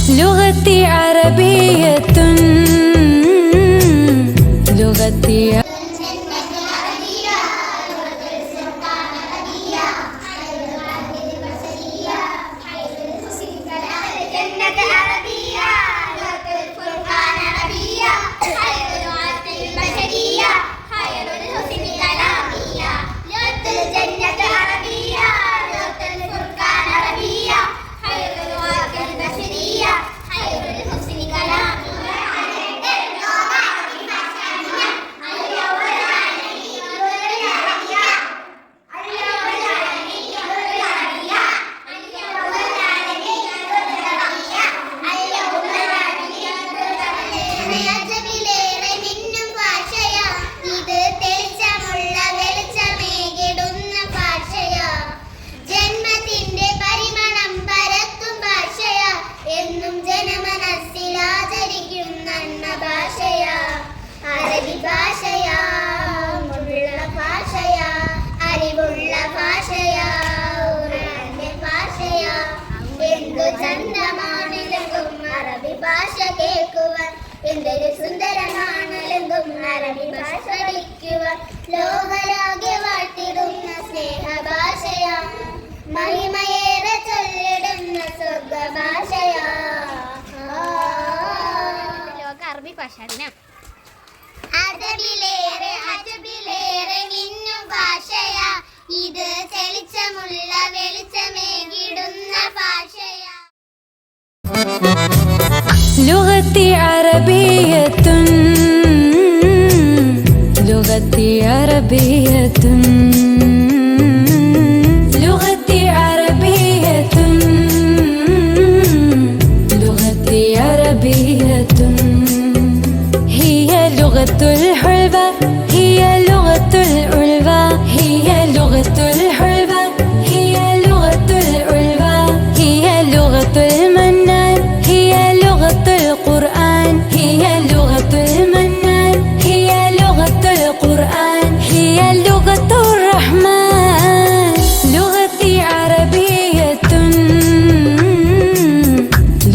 لغتي عربية لغتي ലോകരാഗെ വാഴ്ത്തിടുന്ന സ്നേഹഭാഷയാ മഹിമയേറെ ചൊല്ലിടുന്ന സ്വർഗഭാഷയാ ലോക അറബി ഭാഷ അജബിലേറെ മിന്നും ഭാഷയാ ഇത് തെളിച്ചമുള്ള വെളിച്ചമേകിടുന്ന ഭാഷയാ لغتي عربية لغتي عربية لغتي عربية لغتي عربية هي لغة الحلوة هي لغة الألوة هي لغة الحلوة هي لغة الألوة هي لغة المنان هي لغة القرآن هي لغة المنان هي لغة القرآن هي لغة الرحمن لغتي عربية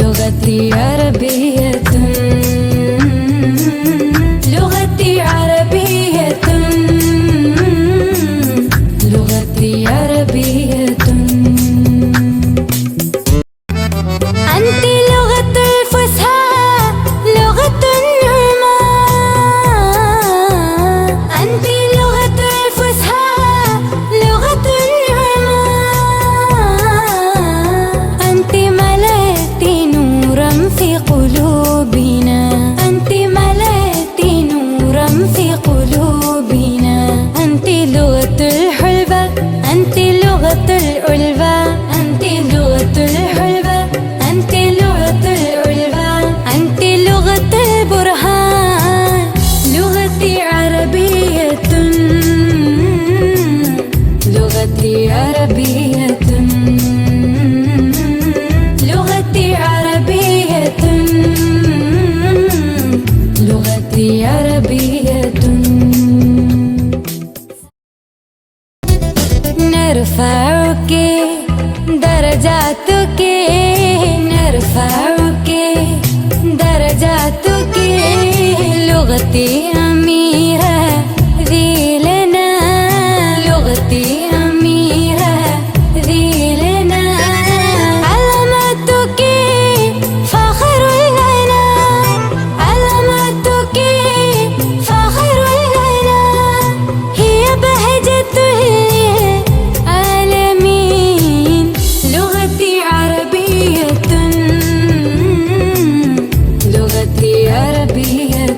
لغتي عربية لغتي عربية لغتي عربية أنت لغة الفصحى لغة النعمان أنت لغة الفصحى لغة النعمان أنت ملأت نورا في قلوبنا أنت ملأت نورا في قلوبنا أنت لغة الحلوة أنت لغة الألوة أنت لغة الحلوة أنت لغة الألوة أنت لغة البرهان لغتي عربية لغتي عربية لغتي عربية لغتي عربية نرفعك درجاتك نرفعك درجاتك لغتي أميرة ذي لنا لغتي أميرة ذي لنا علامتك فخر لنا علامتك فخر لنا هي بهجة العالمين لغتي عربية لغتي عربية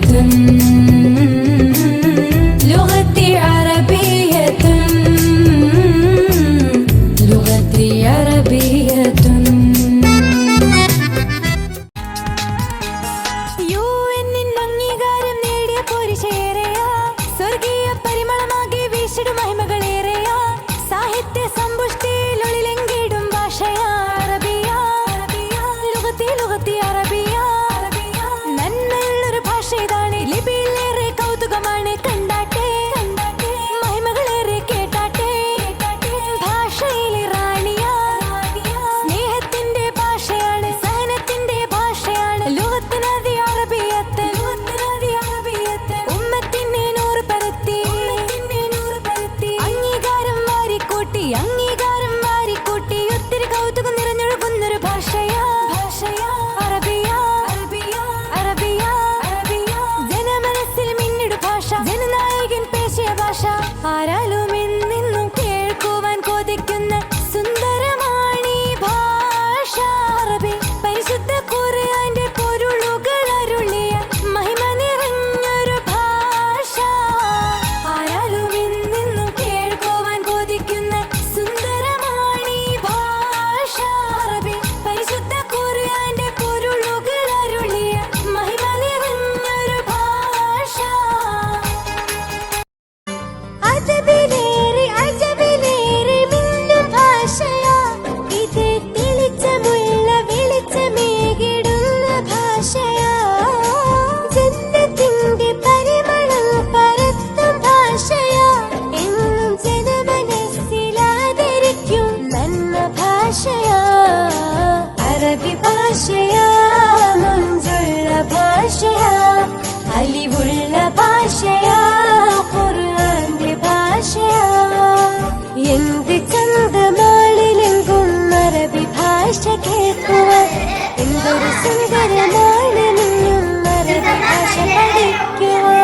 സുന്ദരമാണ് നിന്നും അറബി ഭാഷ പഠിക്കുവാൻ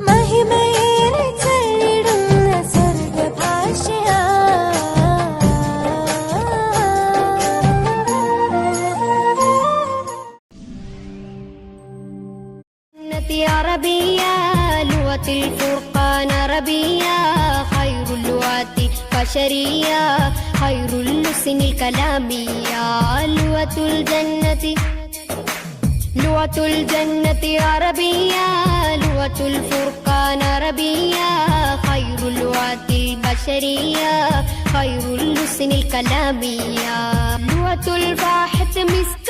മഹിമയേറെ ചൊല്ലിടുന്ന സ്വർഗഭാഷയാ عربية لغة الفرقان عربية خير اللغات بشرية خير اللسن الكلامية لغة الجنة عربية لغة الفرقان عربية خير اللغات البشرية خير اللسن الكلامية لغة الفاحة مسكان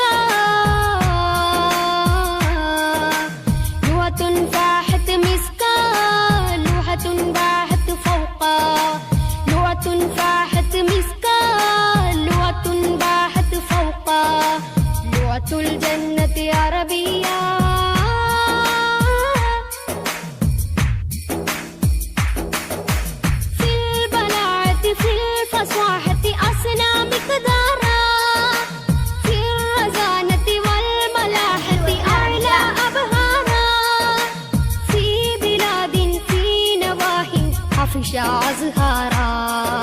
لغة فاحت مسكا لوحة باحت فوقا لغة فاحت مسكا لغة باحت فوقا لغة الجنة عربية في البلاعة في الفصاحة أسنى مقدارا في الرزانة والملاحة أعلى أبهارا في بلاد في نواح حفش أزهارا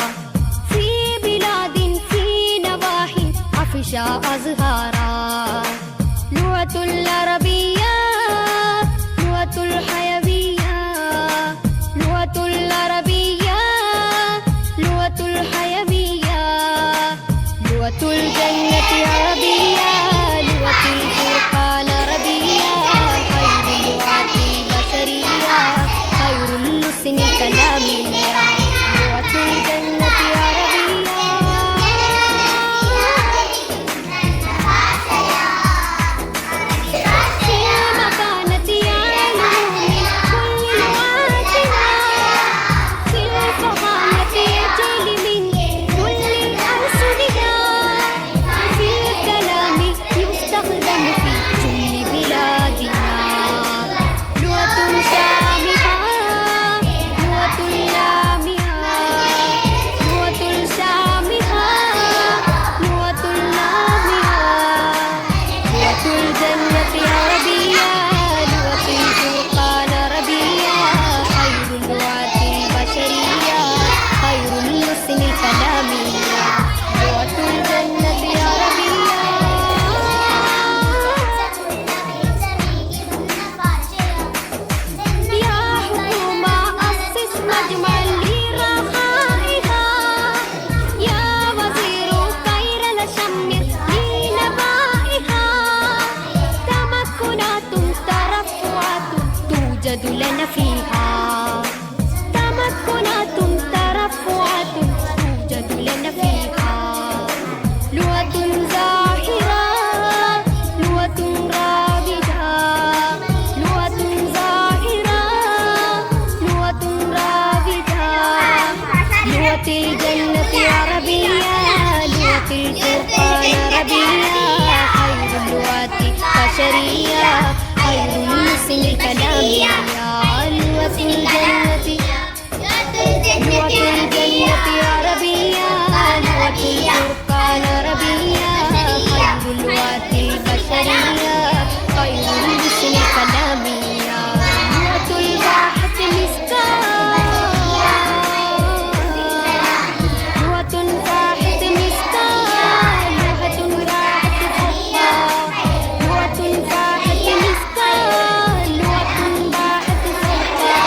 في بلاد في نواح حفش أزهارا لغة العربية لغة الحيوية لغة العربية لغة الحيوية لغة الجنة عربية لغة الفرقان عربية خير اللغات البشرية خير اللسن الكلامية لغة الجنة عربية في مكانة يعلم من كل لغاتنا في الفخامة يجل من كل ألسننا في الكلام يستخدم في كل بلادنا لغة شامخة لغة لامعة لغة شامخة لغة لامعة لغة الجنة عربية لغة الفرقان عربية خير اللغات البشرية خير اللسن الكلامية لغة الجنة عربية يا حكومة أسس مجمع لرخائها يا وزير خير لشمر لنبائها تمكنات ترفعات توجد لنا فيها تمكنات ترفعات توجد لنا فيها لغة زاهرة لغة رابجة لغة زاهرة لغة رابجة لغة الجنة عربية لغة الفرقان عربية خير اللغات بشرية خير اللسن الكلامية لغة الجنة لغة الجنة عربية لغة الفرقان عربية خير اللغات البشرية خير اللسن الكلامية لغة الباحة مسكان لغة فاحت مسكان لغة راحت فوقا لغة فاحت مسكان لغة باحت فوقا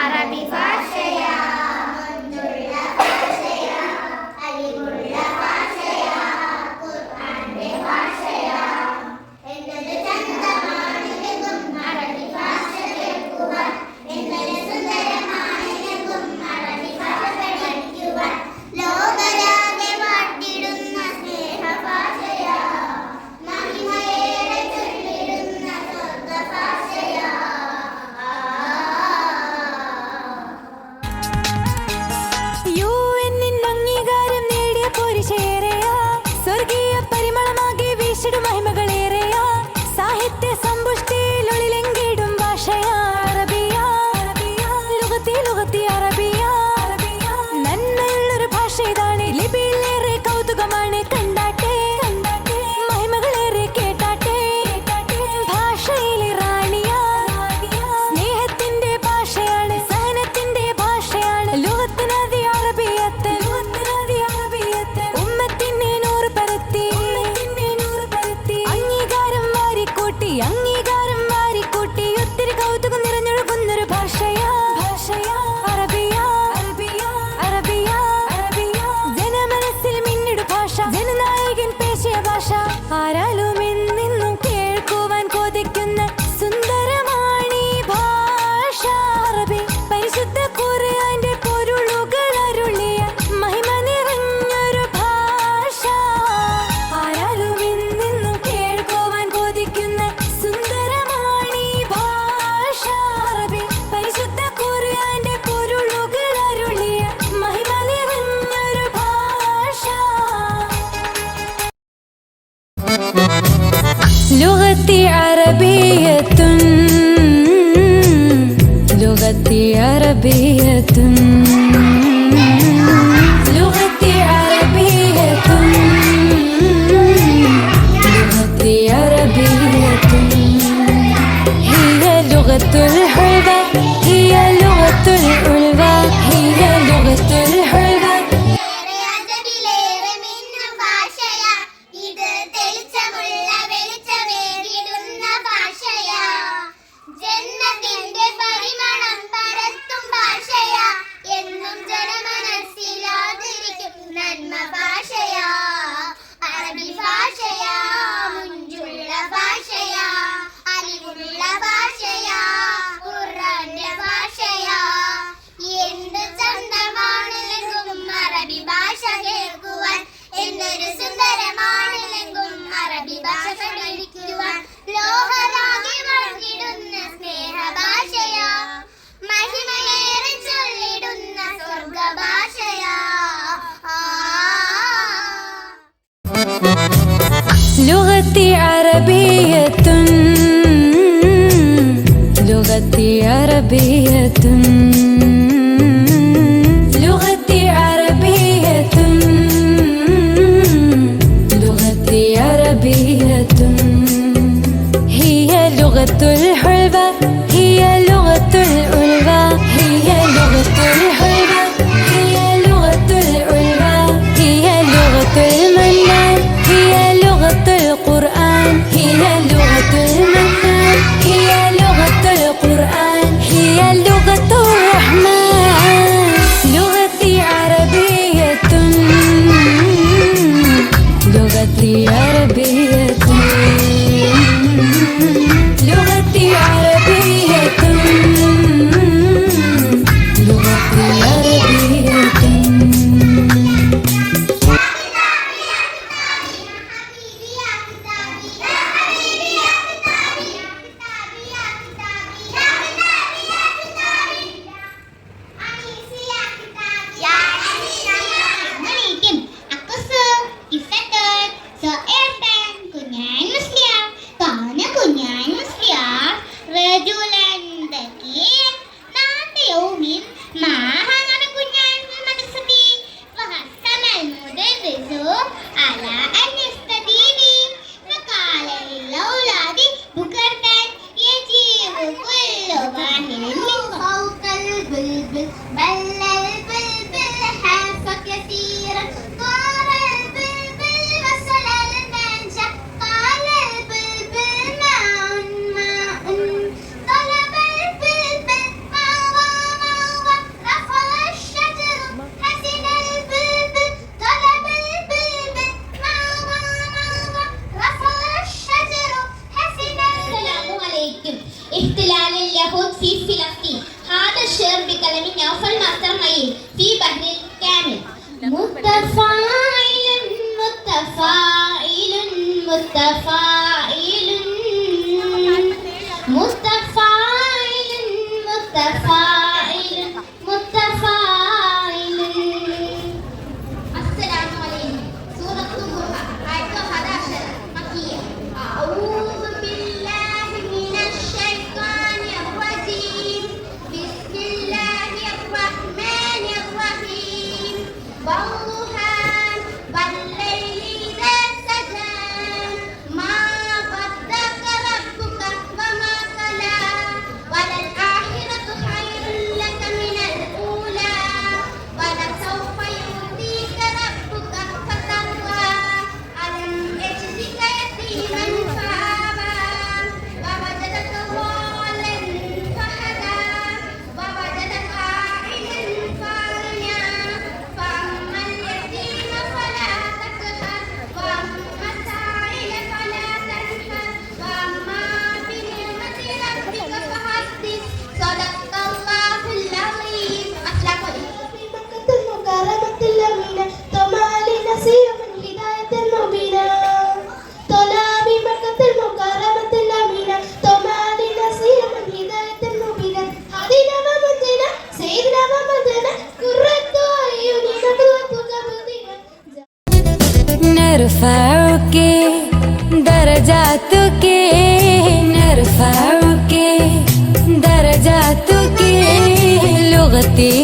അറബി ഭാഷയാ മുഞ്ചുള്ള ഭാഷയാ അലിവുള്ള ഭാഷയാ ഖുർആന്റെ ഭാഷയാ എന്തൊരു ചന്തമാണെന്നും അറബി ഭാഷ കേൾക്കുവാൻ എന്തൊരു സുന്ദരമാണെന്നും അറബി ഭാഷ പഠിക്കുവാൻ ലോകരാകെ വാട്ടിടുന്ന സ്നേഹ ഭാഷയാ മഹിമയേറെ ചൊല്ലിടുന്ന സ്വർഗ ഭാഷയാ UN അംഗീകാരം നേടിയ പോരിശേറെയാ സ്വർഗീയ പരിമളമാകെ വീശിടും മഹിമകളേറെയാ സാഹിത്യ സമ്പുഷ്ടിയിൽ ഒളിലെങ്കിടും ഭാഷയാ അറബിയ ലുഗത്തി ലുഗത്തി അറബിയ നന്മയുള്ളൊരു ഭാഷ ഇതാണ് ലിപിയിലേറെ കൗതുകമാണ് കണ്ടാട്ടെ മഹിമകളേറെ കേട്ടാട്ടെ ഭാഷയിലെ റാണിയാ സ്നേഹത്തിന്റെ ഭാഷയാണ് സഹനത്തിന്റെ ഭാഷയാണ് ലുഗത്തിനതി അറബിയത്ത് ഉമ്മത്തിനെ നൂറ് പരത്തി അംഗീകാരം വാരിക്കൂട്ടി ഒത്തിരി കൗതുകം നിറഞ്ഞൊഴുകുന്നൊരു ഭാഷയാ അറബിയ ജനമനസ്സിൽ മിന്നിടു ഭാഷ ജനനായകൻ പേശിയ ഭാഷ ആരാലും എന്നെന്നും കേൾക്കുവാൻ കൊതിക്കുന്ന സുന്ദരമാണീ ഭാഷ അറബി പരിശുദ്ധ ഖുർആന്റെ പൊരുളുകൾ അരുളിയ മഹിമ നിറഞ്ഞൊരു ഭാഷ ആരാലും എന്നെന്നും കേൾക്കുവാൻ കൊതിക്കുന്ന സുന്ദരമാണീ ഭാഷ അറബി പരിശുദ്ധ ഖുർആന്റെ പൊരുളുകൾ അരുളിയ മഹിമ നിറഞ്ഞൊരു ഭാഷ لغتي عربية لغتي عربية لغتي عربية لغتي عربية هي لغة الحلوة هي لغة الألوة هي لغة الحلوة അജബിലേറെ മിന്നും ഭാഷയാ ഇത് തെളിച്ചമുള്ള വെളിച്ചമേകിടുന്ന ഭാഷയാ ജന്നത്തിന്റെ പരിമളം പരത്തും ഭാഷയാ എന്നും ജനമനസ്സിലാതിരിക്കും നന്മ ഭാഷയാ അറബി ഭാഷയാ മുഞ്ചുള്ള ഭാഷയാ അലിവുള്ള ഭാഷയാ ഖുർആന്റെ ഭാഷയാ എന്ത് ചന്തമാണെങ്കിലും അറബി ഭാഷ കേൾക്കുവാൻ എന്തൊരു സുന്ദരമാണെങ്കിലും അറബി ഭാഷ പഠിക്കുവാൻ ലോകരാകെ വാഴ്ത്തിടുന്ന സ്നേഹ ഭാഷയാ മഹിമയേറെ ചൊല്ലിടുന്ന സ്വർഗ ഭാഷയാ لغتي عربية لغتي عربية لغتي عربية لغتي عربية هي لغة الحلوة هي لغة الألوة هي لغة الحلوة هي لغة الألوة هي لغة المنان هي لغة القرآن هي لغة المنان هي لغة القرآن هي لغة الرحمن نشر بكلام نوفل ماستر معين في بحر كامل. متفاعل متفاعل متفاعل متفاعل متفاعل متفاعل. السلام عليكم. سورة الضحى آية 11 مكية. أعوذ بالله من الشيطان الرجيم. بسم الله الرحمن الرحيم. والضحى والليل إذا سجى ما ودعك ربك وما قلى وللآخرة خير لك من الأولى ولسوف يؤتيك ربك فترضى. ألم يجدك يتيما فآوى ووجدك ضالا فهدى ووجدك عائلا فأغنى. فأما اليتيم فلا تقهر وأما السائل فلا تنهر وأما بنعمة ربك فحدث. صدق الله العظيم. أخلاق مكة المكرمة الأمينة طمع لنسير من هداية المبينة. طلع بمكة المكرمة الأمينة طمع لنسير من هداية المبينة. هدينا ومدنا سيدنا ومدنا قرة أعيننا قوتك مدينة. نرفعك درجاتك نرفعك درجاتك لغتي